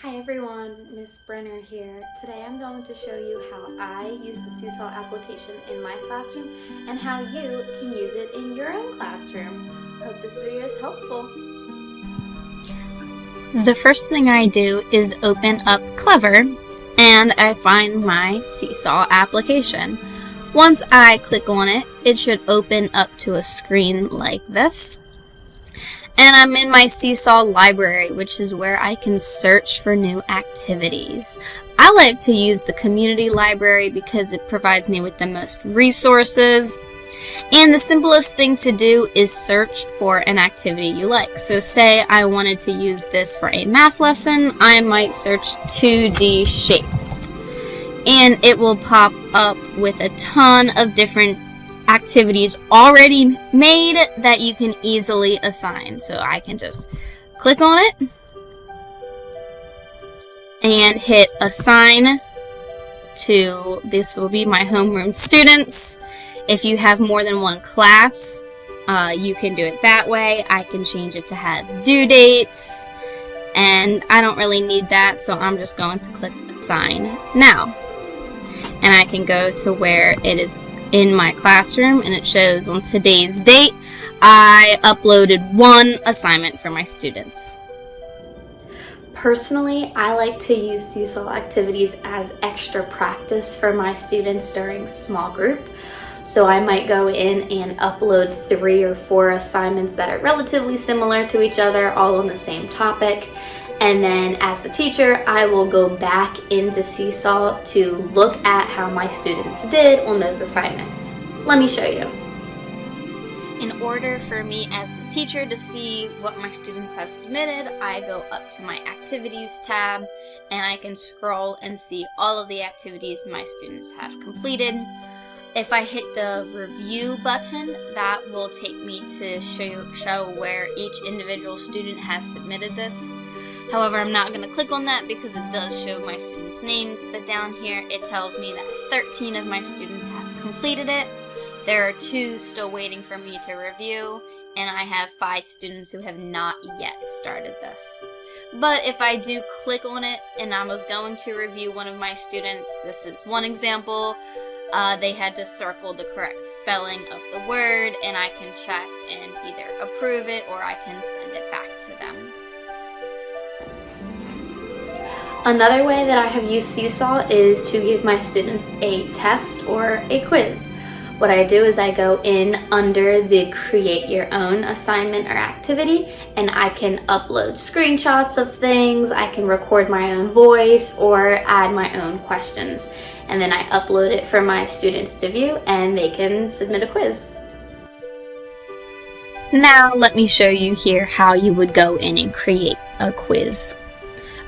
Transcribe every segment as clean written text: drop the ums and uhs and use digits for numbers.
Hi everyone, Miss Brenner here. Today I'm going to show you how I use the Seesaw application in my classroom and how you can use it in your own classroom. Hope this video is helpful. The first thing I do is open up Clever and I find my Seesaw application. Once I click on it, it should open up to a screen like this. And I'm in my Seesaw library, which is where I can search for new activities. I like to use the community library because it provides me with the most resources. And the simplest thing to do is search for an activity you like. So say I wanted to use this for a math lesson, I might search 2D shapes. And it will pop up with a ton of different activities already made that you can easily assign. So I can just click on it and hit assign to, this will be my homeroom students. If you have more than one class, you can do it that way. I can change it to have due dates, and I don't really need that, so I'm just going to click assign now. And I can go to where it is in my classroom, and it shows on today's date, I uploaded one assignment for my students. Personally, I like to use Seesaw activities as extra practice for my students during small group. So I might go in and upload 3 or 4 assignments that are relatively similar to each other, all on the same topic. And then as the teacher, I will go back into Seesaw to look at how my students did on those assignments. Let me show you. In order for me as the teacher to see what my students have submitted, I go up to my activities tab and I can scroll and see all of the activities my students have completed. If I hit the review button, that will take me to show where each individual student has submitted this. However, I'm not going to click on that because it does show my students' names, but down here it tells me that 13 of my students have completed it. There are 2 still waiting for me to review, and I have 5 students who have not yet started this. But if I do click on it and I was going to review one of my students, this is one example. They had to circle the correct spelling of the word, and I can check and either approve it or I can send it back to them. Another way that I have used Seesaw is to give my students a test or a quiz. What I do is I go in under the create your own assignment or activity, and I can upload screenshots of things, I can record my own voice or add my own questions. And then I upload it for my students to view and they can submit a quiz. Now let me show you here how you would go in and create a quiz.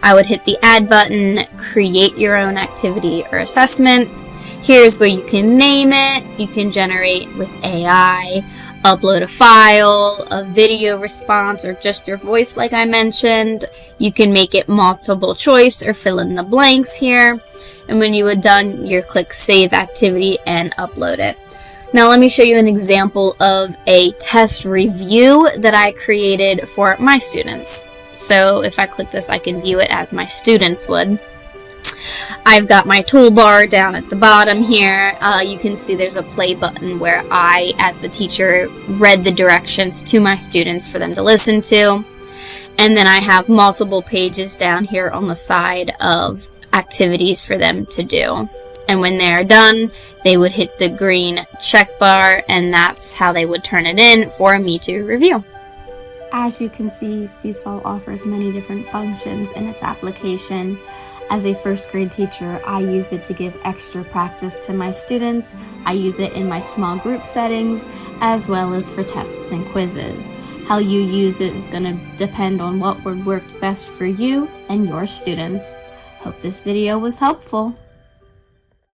I would hit the add button, create your own activity or assessment. Here's where you can name it, you can generate with AI, upload a file, a video response, or just your voice like I mentioned. You can make it multiple choice or fill in the blanks here. And when you are done, you click Save Activity and upload it. Now let me show you an example of a test review that I created for my students. So if I click this, I can view it as my students would. I've got my toolbar down at the bottom here. You can see there's a play button where I, as the teacher, read the directions to my students for them to listen to. And then I have multiple pages down here on the side of activities for them to do. And when they're done, they would hit the green check bar, and that's how they would turn it in for me to review. As you can see, Seesaw offers many different functions in its application. As a first grade teacher, I use it to give extra practice to my students. I use it in my small group settings, as well as for tests and quizzes. How you use it is going to depend on what would work best for you and your students. Hope this video was helpful.